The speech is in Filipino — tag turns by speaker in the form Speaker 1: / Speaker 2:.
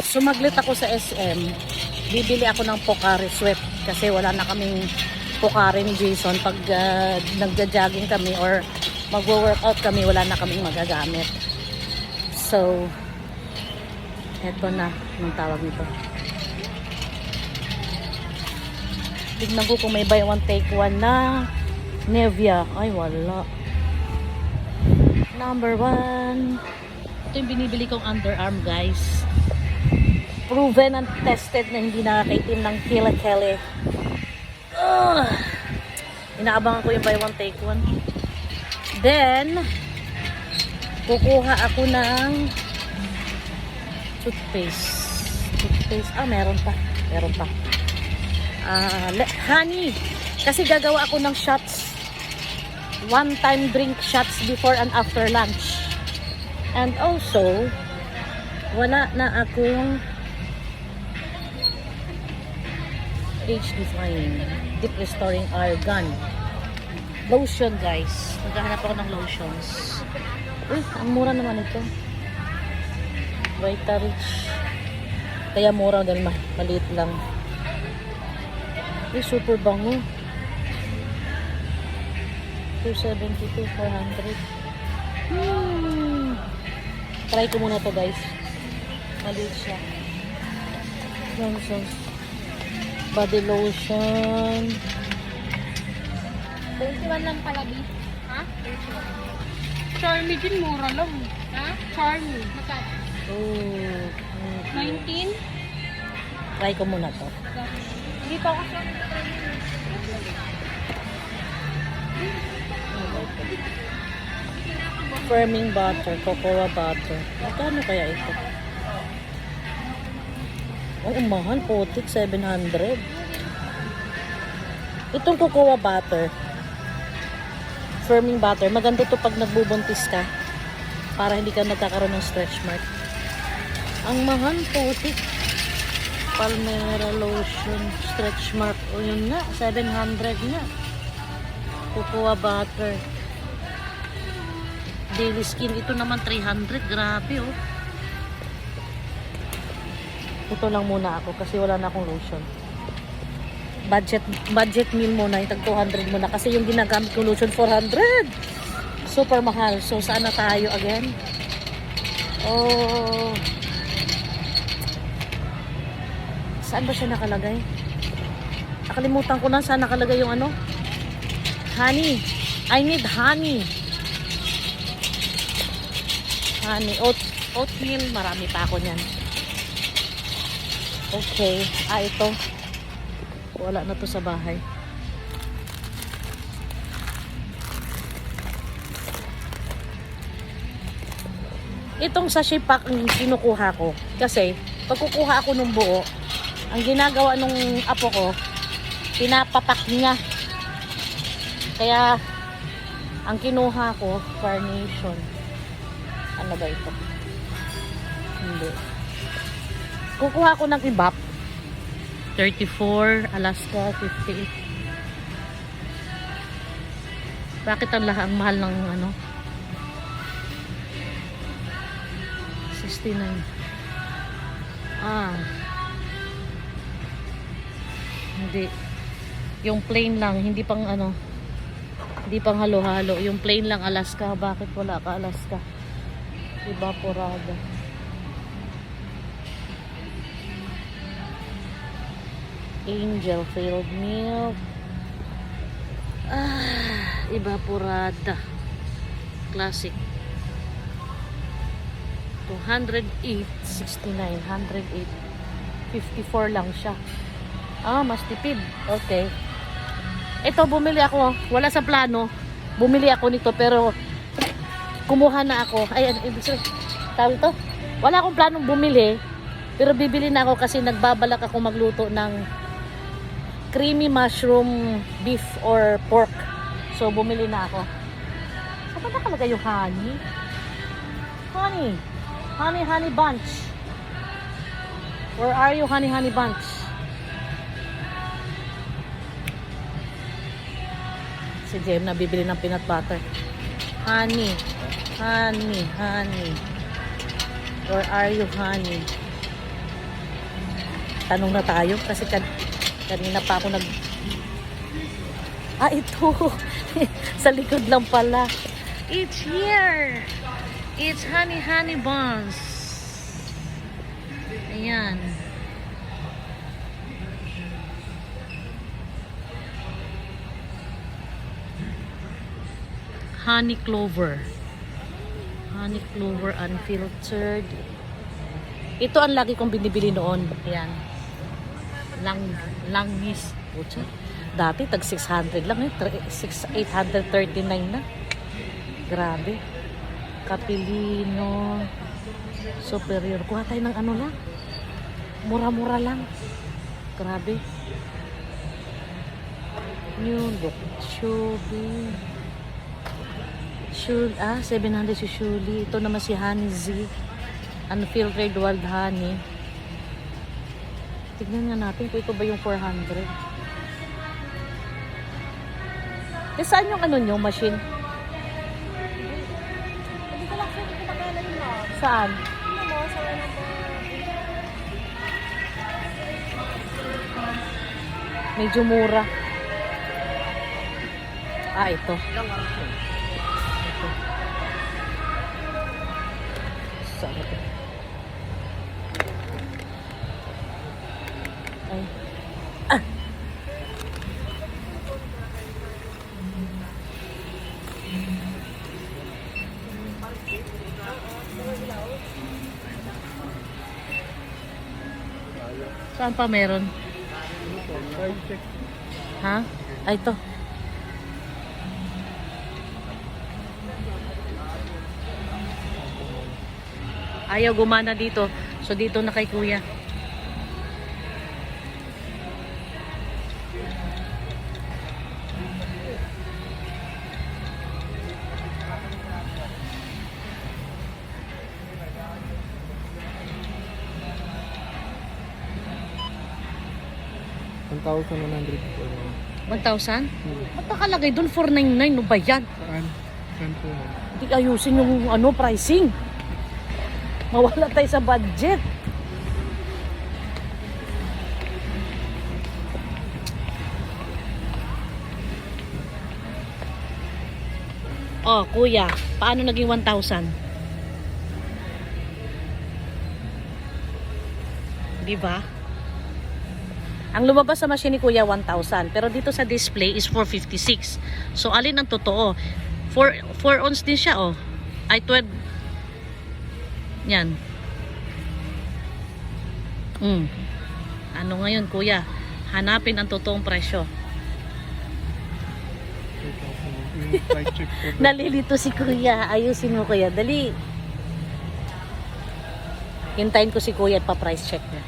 Speaker 1: sumaglit ako sa SM. Bibili ako ng Pocari Sweat kasi wala na kaming Pocari ni Jason pag nagja-jogging kami or magwo-workout kami, wala na kaming magagamit. So, eto na, anong tawag nito? Tignan ko kung may buy one take one na Nevia. Ay, wala. Number 1. Ito yung binibili kong underarm, guys. Proven and tested na hindi nakakaitim ng kile-kele. Inaabangan ko yung buy one take one. Then, kukuha ako ng toothpaste. Meron pa. Honey. Kasi gagawa ako ng shots. One-time drink shots before and after lunch. And also, wala na akong age defying, deep restoring argan. Lotion, guys. Naghahanap ako ng lotions. Uy, ang mura naman ito. Vitarich. Kaya mura dahil maliit lang. Uy, super bango. 272, 400. Try ko muna to, guys. Maliit siya. Nonsense. Body lotion.
Speaker 2: 21 lang pala, B. Ha? 21. Charmy din, mura lang. Ha? Charmy. Magkano?
Speaker 1: Oh.
Speaker 2: 19?
Speaker 1: Try ko muna to.
Speaker 2: Hindi pa ako siya.
Speaker 1: Firming butter, cocoa butter. Magkano kaya ito? Ang mahal, putik, 700. Itong cocoa butter, firming butter, maganda to pag nagbubuntis ka para hindi ka nagkakaroon ng stretch mark. Ang mahal, putik. Palmera lotion, stretch mark. O yun nga, 700 nga. Cocoa butter. Daily skin, ito naman 300. Grabe, oh. Ito lang muna ako kasi wala na akong lotion. Budget meal muna, yung tag 200 muna kasi yung ginagamit ko lotion 400. Super mahal. So saan na tayo again? Oh. Saan ba siya nakalagay? Nakalimutan ko na saan nakalagay yung ano? Honey. I need honey. Honey. Oatmeal. Marami pa ako niyan. Okay. Ito. Wala na to sa bahay. Itong sachet pack ang kinukuha ko. Kasi, pag kukuha ako ng buo, ang ginagawa nung apo ko, pinapapak niya. Kaya, ang kinuha ko, carnation. Ano ba ito? Hindi. Kukuha ko ng ibap. 34, Alaska, 58. Bakit ang mahal ng ano? 69. Hindi. Yung plain lang, hindi pang ano, hindi pang halo-halo. Yung plain lang Alaska. Bakit wala ka Alaska? Evaporada. Angel filled milk. Evaporada. Classic. 208.69. 108. 54 lang siya. Mas tipid. Okay. Ito, bumili ako. Wala sa plano. Bumili ako nito pero kumuha na ako. Ay, tawag ito? Wala akong planong bumili pero bibili na ako kasi nagbabalak ako magluto ng creamy mushroom beef or pork. So, bumili na ako. Saan ba nakalagay yung honey? Honey bunch. Where are you, honey bunch? Si Jem na bibili ng peanut butter. Honey. Where are you, honey? Tanong na tayo kasi kanina pa ako ito. Sa likod lang pala. It's here. It's honey buns. Ayan. Honey clover. Honey clover unfiltered. Ito ang lagi kong binibili noon. Ayan. Langis. Pucha. Dati tag 600 lang eh. 839 na. Grabe. Capilino. Superior. Kuha tayo ng ano lang. Mura-mura lang. Grabe. New look. Shubi. 700 si Shuli. Ito naman si Honey Z. Unfiltered wild honey. Tignan nga natin kung ito ba yung 400. Eh, saan yung ano nyo, machine?
Speaker 2: Hindi ko lang sure kung magkala yun mo.
Speaker 1: Saan?
Speaker 2: Ano mo? Sa ano mo?
Speaker 1: Medyo mura. Ito. Ito. Saan ito? Ay. Saan pa meron? Ha? Ito. Ayaw gumana dito. So dito na kay kuya. $1,000? Ba't nakalagay doon? $499. No ba yan?
Speaker 3: Saan po?
Speaker 1: Hindi ayusin yung pricing. Mawala tayo sa budget. Oh, kuya, paano naging 1,000? Di ba? Ang lumabas sa machine ni kuya 1,000, pero dito sa display is 456. So alin ang totoo? 4 ounce din siya, oh. Ay 12. Yan. Ano ngayon, kuya? Hanapin ang totoong presyo.
Speaker 3: Yung price check po.
Speaker 1: Nalilito si kuya. Ayusin mo, kuya. Dali. Hintayin ko si kuya at pa-price check niya.